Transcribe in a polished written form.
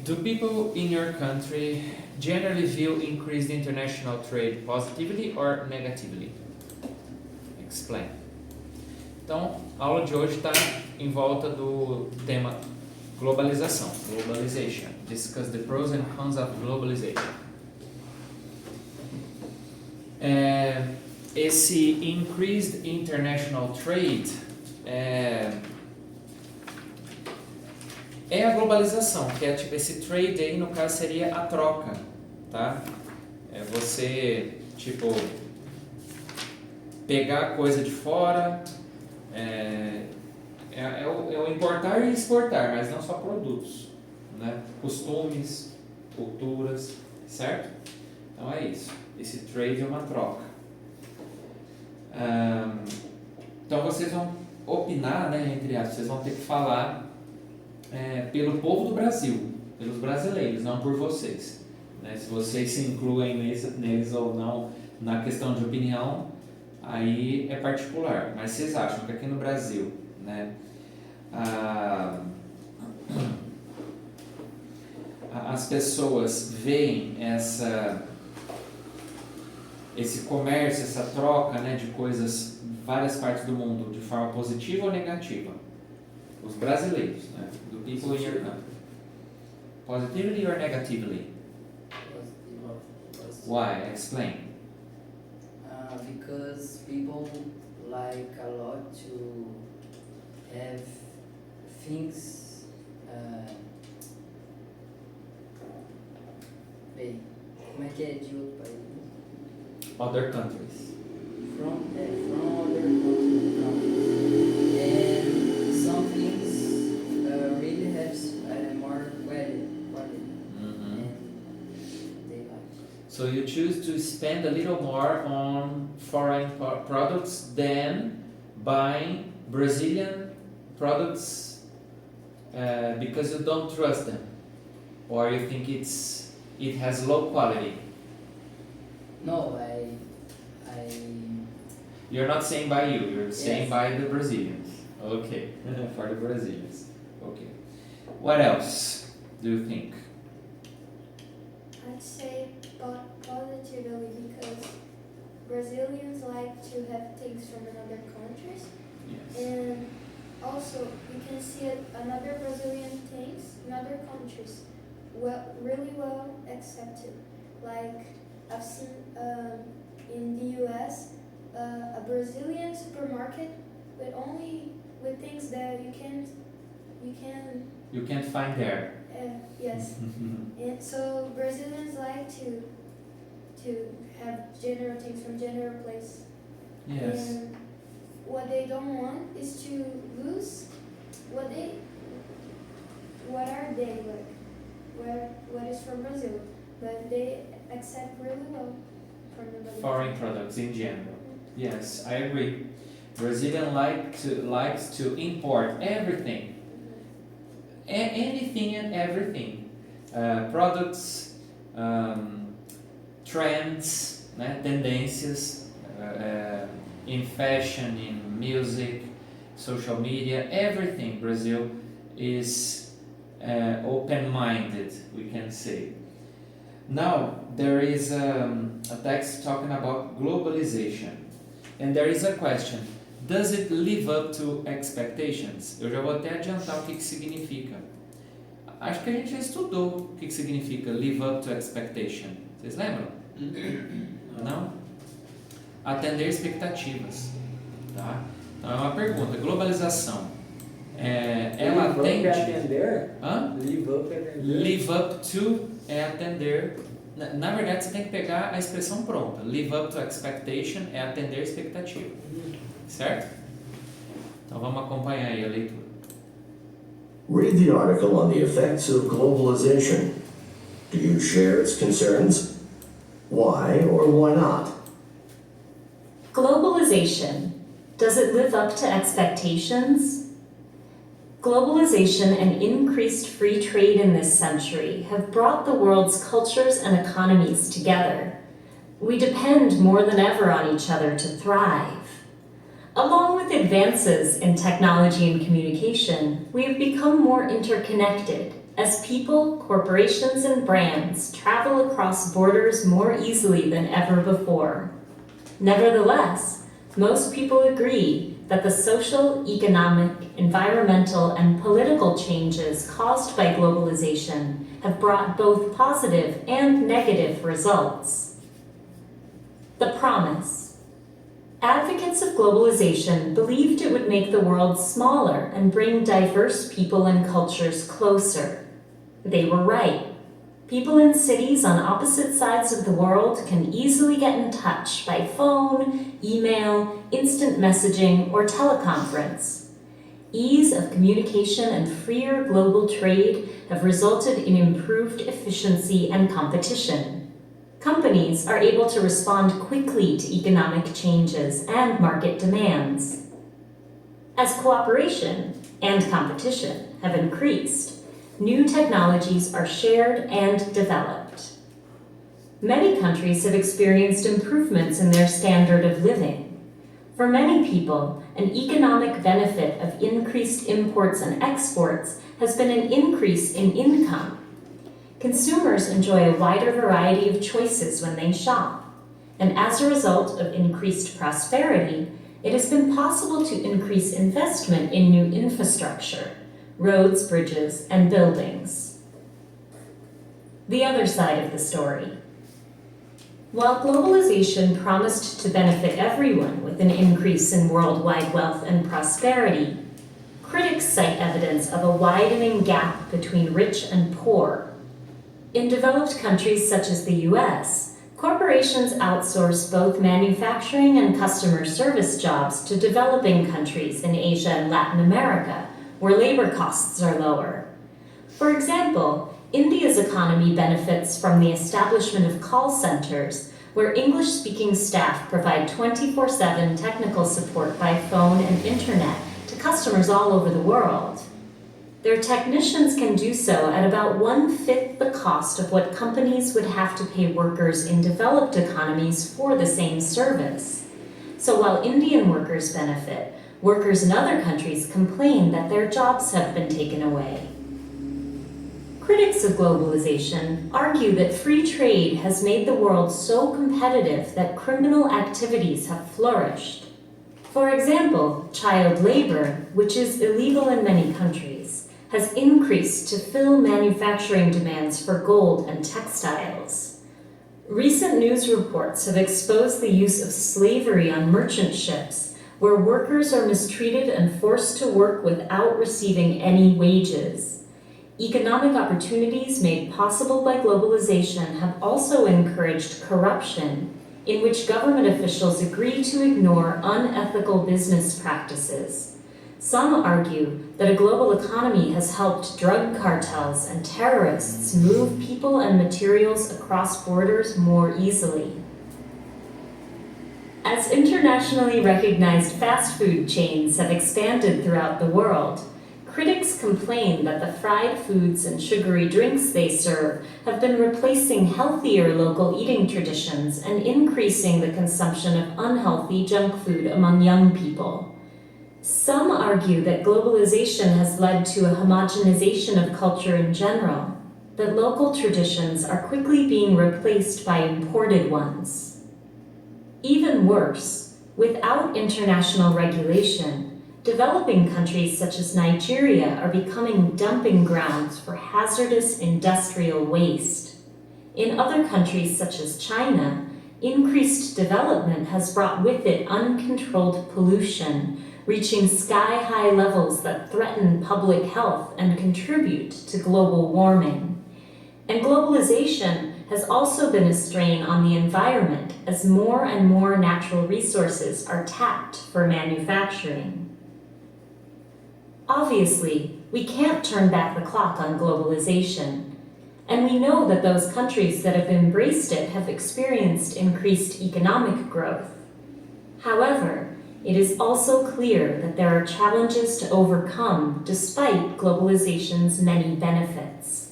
Do people in your country generally view increased international trade positively or negatively? Explain. Então, a aula de hoje está em volta do tema globalização, globalization. Discuss the pros and cons of globalization. Esse increased international trade é a globalização, que é tipo esse trade aí, no caso seria a troca, tá? É você, tipo, pegar coisa de fora, é o importar e exportar, mas não só produtos, né? Costumes, culturas, certo? Então é isso, esse trade é uma troca. Então vocês vão opinar, né, entre aspas, vocês vão ter que falar pelo povo do Brasil, pelos brasileiros, não por vocês, né? Se vocês se incluem neles ou não na questão de opinião, aí é particular, mas vocês acham que aqui no Brasil, né, as pessoas veem esse comércio, essa troca, né, de coisas em várias partes do mundo de forma positiva ou negativa? Os brasileiros, né? Do people in your country. Positively or negatively? Positive. Why? Explain. Because people like a lot to have things. Bem, como é que é de outro país? Other countries. From other countries. And some things really have more quality. And they like. So you choose to spend a little more on foreign products than buying Brazilian products because you don't trust them, or you think it has low quality. No, I You're not saying by you, you're saying Yes. by the Brazilians. Okay, for the Brazilians. Okay. What else do you think? I'd say positively because Brazilians like to have things from another countries, Yes. and also you can see another Brazilian things in other countries really well accepted. Like I've seen in the US a Brazilian supermarket with things that you You can't find there. yes. And so Brazilians like to have general things from general place. Yes. And what they don't want is to lose what are they like? What is from Brazil? But they accept really well from the Brazil. Foreign products in general. Yes, I agree. Brazilian likes to import everything. Anything and everything. Products, trends, né, tendências, in fashion, in music, social media, everything. Brazil is open-minded, we can say. Now, there is a text talking about globalization. And there is a question. Does it live up to expectations? Eu já vou até adiantar o que significa. Acho que a gente já estudou o que significa live up to expectation. Vocês lembram? Não? Atender expectativas. Tá? Então é uma pergunta. Globalização. Ela atende... atender? Hã? Live up é atender? Live up to é atender... Na verdade, você tem que pegar a expressão pronta. Live up to expectation é atender expectativa. Certo? Então vamos acompanhar aí a leitura. Read the article on the effects of globalization. Do you share its concerns? Why or why not? Globalization. Does it live up to expectations? Globalization and increased free trade in this century have brought the world's cultures and economies together. We depend more than ever on each other to thrive. Along with advances in technology and communication, we have become more interconnected, as people, corporations, and brands travel across borders more easily than ever before. Nevertheless, most people agree that the social, economic, environmental, and political changes caused by globalization have brought both positive and negative results. The promise. Advocates of globalization believed it would make the world smaller and bring diverse people and cultures closer. They were right. People in cities on opposite sides of the world can easily get in touch by phone, email, instant messaging, or teleconference. Ease of communication and freer global trade have resulted in improved efficiency and competition. Companies are able to respond quickly to economic changes and market demands. As cooperation and competition have increased, new technologies are shared and developed. Many countries have experienced improvements in their standard of living. For many people, an economic benefit of increased imports and exports has been an increase in income. Consumers enjoy a wider variety of choices when they shop, and as a result of increased prosperity, it has been possible to increase investment in new infrastructure, roads, bridges, and buildings. The other side of the story. While globalization promised to benefit everyone with an increase in worldwide wealth and prosperity, critics cite evidence of a widening gap between rich and poor. In developed countries such as the US, corporations outsource both manufacturing and customer service jobs to developing countries in Asia and Latin America, where labor costs are lower. For example, India's economy benefits from the establishment of call centers, where English-speaking staff provide 24/7 technical support by phone and internet to customers all over the world. Their technicians can do so at about 1/5 the cost of what companies would have to pay workers in developed economies for the same service. So while Indian workers benefit, workers in other countries complain that their jobs have been taken away. Critics of globalization argue that free trade has made the world so competitive that criminal activities have flourished. For example, child labor, which is illegal in many countries, has increased to fill manufacturing demands for gold and textiles. Recent news reports have exposed the use of slavery on merchant ships, where workers are mistreated and forced to work without receiving any wages. Economic opportunities made possible by globalization have also encouraged corruption, in which government officials agree to ignore unethical business practices. Some argue that a global economy has helped drug cartels and terrorists move people and materials across borders more easily. As internationally recognized fast food chains have expanded throughout the world, critics complain that the fried foods and sugary drinks they serve have been replacing healthier local eating traditions and increasing the consumption of unhealthy junk food among young people. Some argue that globalization has led to a homogenization of culture in general, that local traditions are quickly being replaced by imported ones. Even worse, without international regulation, developing countries such as Nigeria are becoming dumping grounds for hazardous industrial waste. In other countries such as China, increased development has brought with it uncontrolled pollution, reaching sky-high levels that threaten public health and contribute to global warming. And globalization has also been a strain on the environment as more and more natural resources are tapped for manufacturing. Obviously, we can't turn back the clock on globalization, and we know that those countries that have embraced it have experienced increased economic growth. However, it is also clear that there are challenges to overcome despite globalization's many benefits.